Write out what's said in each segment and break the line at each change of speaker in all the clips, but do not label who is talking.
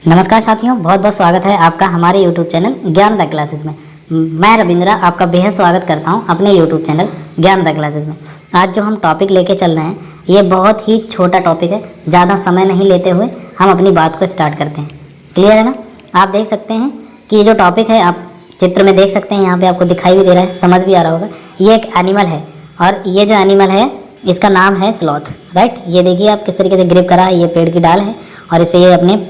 नमस्कार साथियों, बहुत बहुत स्वागत है आपका हमारे YouTube चैनल ज्ञान द क्लासेस में। मैं रविंद्रा आपका बेहद स्वागत करता हूं अपने YouTube चैनल ज्ञान द क्लासेस में। आज जो हम टॉपिक लेके चल रहे हैं ये बहुत ही छोटा टॉपिक है। ज़्यादा समय नहीं लेते हुए हम अपनी बात को स्टार्ट करते हैं। क्लियर है ना? आप देख सकते हैं कि ये जो टॉपिक है आप चित्र में देख सकते हैं, यहाँ पर आपको दिखाई भी दे रहा है, समझ भी आ रहा होगा। ये एक एनिमल है और ये जो एनिमल है इसका नाम है स्लॉथ। राइट, ये देखिए आप किस तरीके से ग्रिप करा है। ये पेड़ की डाल है और इस पर ये अपने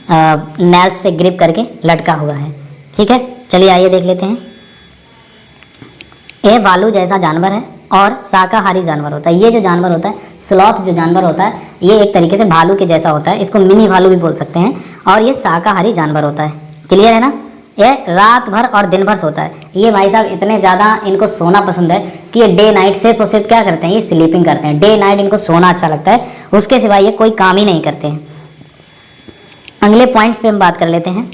नेल्स से ग्रिप करके लटका हुआ है। ठीक है, चलिए आइए देख लेते हैं। ये भालू जैसा जानवर है और शाकाहारी जानवर होता है। ये जो जानवर होता है स्लॉथ, जो जानवर होता है ये एक तरीके से भालू के जैसा होता है। इसको मिनी भालू भी बोल सकते हैं और ये शाकाहारी जानवर होता है। क्लियर है ना? ये रात भर और दिन भर सोता है। ये भाई साहब इतने ज़्यादा इनको सोना पसंद है कि ये डे नाइट सिर्फ और सिर्फ क्या करते हैं, ये स्लीपिंग करते हैं। डे नाइट इनको सोना अच्छा लगता है, उसके सिवाय ये कोई काम ही नहीं करते हैं। अगले पॉइंट्स पे हम बात कर लेते हैं।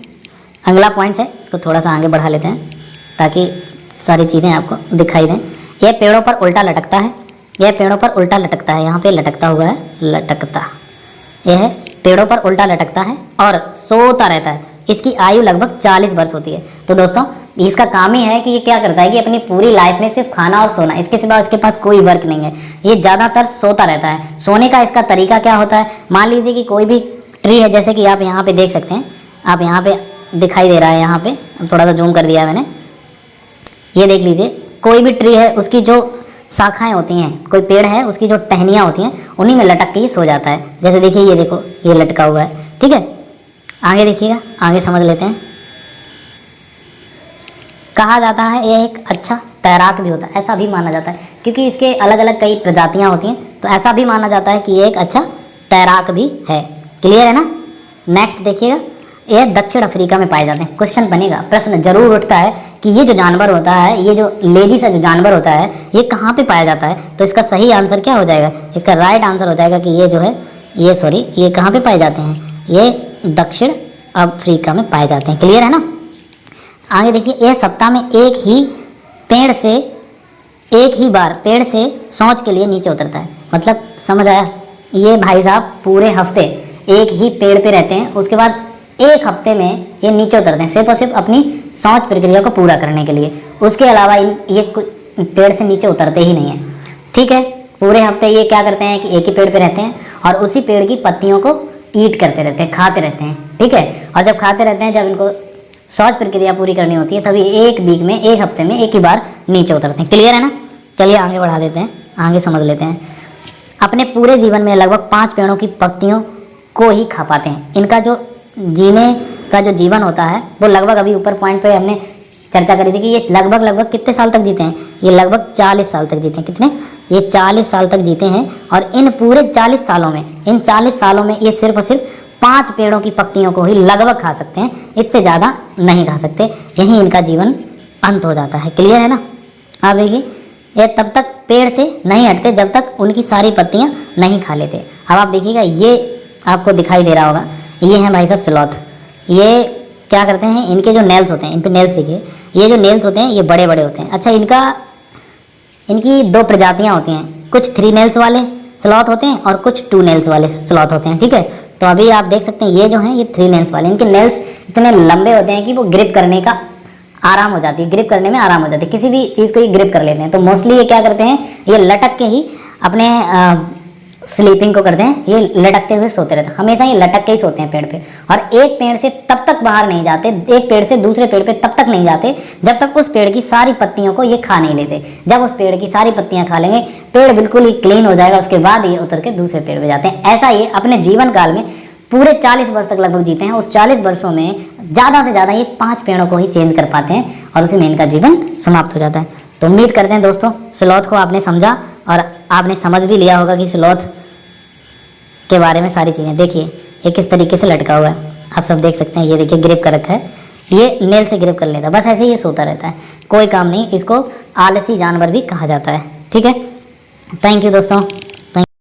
अगला पॉइंट्स है, इसको थोड़ा सा आगे बढ़ा लेते हैं ताकि सारी चीज़ें आपको दिखाई दें। यह पेड़ों पर उल्टा लटकता है। यह पेड़ों पर उल्टा लटकता है, यहाँ पे लटकता हुआ है, लटकता। यह है पेड़ों पर उल्टा लटकता है और सोता रहता है। इसकी आयु लगभग 40 वर्ष होती है। तो दोस्तों इसका काम ही है कि ये क्या करता है कि अपनी पूरी लाइफ में सिर्फ खाना और सोना, इसके सिवा इसके पास कोई वर्क नहीं है। ये ज़्यादातर सोता रहता है। सोने का इसका तरीका क्या होता है, मान लीजिए कि कोई भी ट्री है, जैसे कि आप यहाँ पे देख सकते हैं, आप यहाँ पे दिखाई दे रहा है, यहाँ पे थोड़ा सा जूम कर दिया है मैंने। ये देख लीजिए, कोई भी ट्री है उसकी जो शाखाएं होती हैं, कोई पेड़ है उसकी जो टहनियाँ होती हैं उन्हीं में लटक के ही सो जाता है। जैसे देखिए ये देखो, ये लटका हुआ है। ठीक है, आगे देखिएगा, आगे समझ लेते हैं। कहा जाता है ये एक अच्छा तैराक भी होता है, ऐसा भी माना जाता है क्योंकि इसके अलग अलग कई प्रजातियाँ होती हैं, तो ऐसा भी माना जाता है कि ये एक अच्छा तैराक भी है। क्लियर है ना? नेक्स्ट देखिएगा, ये दक्षिण अफ्रीका में पाए जाते हैं। क्वेश्चन बनेगा, प्रश्न जरूर उठता है कि ये जो जानवर होता है, ये जो लेजी सा जो जानवर होता है, ये कहाँ पे पाया जाता है? तो इसका सही आंसर क्या हो जाएगा? इसका राइट आंसर हो जाएगा कि ये जो है ये कहाँ पे पाए जाते हैं? ये दक्षिण अफ्रीका में पाए जाते हैं। क्लियर है ना? आगे देखिए, ये सप्ताह में एक ही बार पेड़ से सोच के लिए नीचे उतरता है। मतलब समझ आया? ये भाई साहब पूरे हफ्ते एक ही पेड़ पे रहते हैं, उसके बाद एक हफ्ते में ये नीचे उतरते हैं सिर्फ और सिर्फ अपनी सांस प्रक्रिया को पूरा करने के लिए। उसके अलावा ये पेड़ से नीचे उतरते ही नहीं है। ठीक है, पूरे हफ्ते ये क्या करते हैं कि एक ही पेड़ पे रहते हैं और उसी पेड़ की पत्तियों को ईट करते रहते हैं, खाते रहते हैं। ठीक है, और जब खाते रहते हैं, जब इनको सांस प्रक्रिया पूरी करनी होती है, तभी एक वीक में, एक हफ्ते में एक ही बार नीचे उतरते हैं। क्लियर है ना? चलिए आगे बढ़ा देते हैं, आगे समझ लेते हैं। अपने पूरे जीवन में लगभग 5 पेड़ों की पत्तियों को ही खा पाते हैं। इनका जो जीने का जो जीवन होता है वो लगभग, अभी ऊपर पॉइंट पे हमने चर्चा करी थी कि ये लगभग कितने साल तक जीते हैं? ये लगभग 40 साल तक जीते हैं। कितने? ये 40 साल तक जीते हैं। और इन पूरे 40 सालों में ये सिर्फ और सिर्फ 5 पेड़ों की पत्तियों को ही लगभग खा सकते हैं, इससे ज़्यादा नहीं खा सकते। यहीं इनका जीवन अंत हो जाता है। क्लियर है ना? आप देखिए, ये तब तक पेड़ से नहीं हटते जब तक उनकी सारी पत्तियां नहीं खा लेते। अब आप देखिएगा, ये आपको दिखाई दे रहा होगा, ये हैं भाई साहब स्लॉथ। ये क्या करते हैं, इनके जो नेल्स होते हैं, इन पे नेल्स देखिए, ये जो नेल्स होते हैं ये बड़े बड़े होते हैं। अच्छा, इनकी 2 प्रजातियां होती हैं, कुछ 3 नेल्स वाले स्लॉथ होते हैं और कुछ 2 नेल्स वाले स्लॉथ होते हैं। ठीक है, तो अभी आप देख सकते हैं ये जो हैं ये 3 नेल्स वाले, इनके नेल्स इतने लंबे होते हैं कि वो ग्रिप करने का आराम हो जाती है, ग्रिप करने में आराम हो जाती है, किसी भी चीज़ को ये ग्रिप कर लेते हैं। तो मोस्टली ये क्या करते हैं, ये लटक के ही अपने स्लीपिंग को करते हैं। ये लटकते हुए सोते रहते हैं, हमेशा ये लटक के ही सोते हैं पेड़ पे। और एक पेड़ से तब तक बाहर नहीं जाते, एक पेड़ से दूसरे पेड़ पे तब तक नहीं जाते जब तक उस पेड़ की सारी पत्तियों को ये खा नहीं लेते। जब उस पेड़ की सारी पत्तियां खा लेंगे, पेड़ बिल्कुल ही क्लीन हो जाएगा, उसके बाद ये उतर के दूसरे पेड़ पे जाते हैं। ऐसा ये अपने जीवन काल में पूरे 40 वर्ष तक लगभग जीते हैं। उस 40 वर्षों में ज़्यादा से ज़्यादा ये 5 पेड़ों को ही चेंज कर पाते हैं और उसी में इनका जीवन समाप्त हो जाता है। तो उम्मीद करते हैं दोस्तों स्लॉथ को आपने समझा और आपने समझ भी लिया होगा कि स्लॉथ के बारे में सारी चीज़ें। देखिए ये किस तरीके से लटका हुआ है, आप सब देख सकते हैं। ये देखिए ग्रिप कर रखा है, ये नेल से ग्रिप कर लेता है, बस ऐसे ही ये सोता रहता है, कोई काम नहीं। इसको आलसी जानवर भी कहा जाता है। ठीक है, थैंक यू दोस्तों।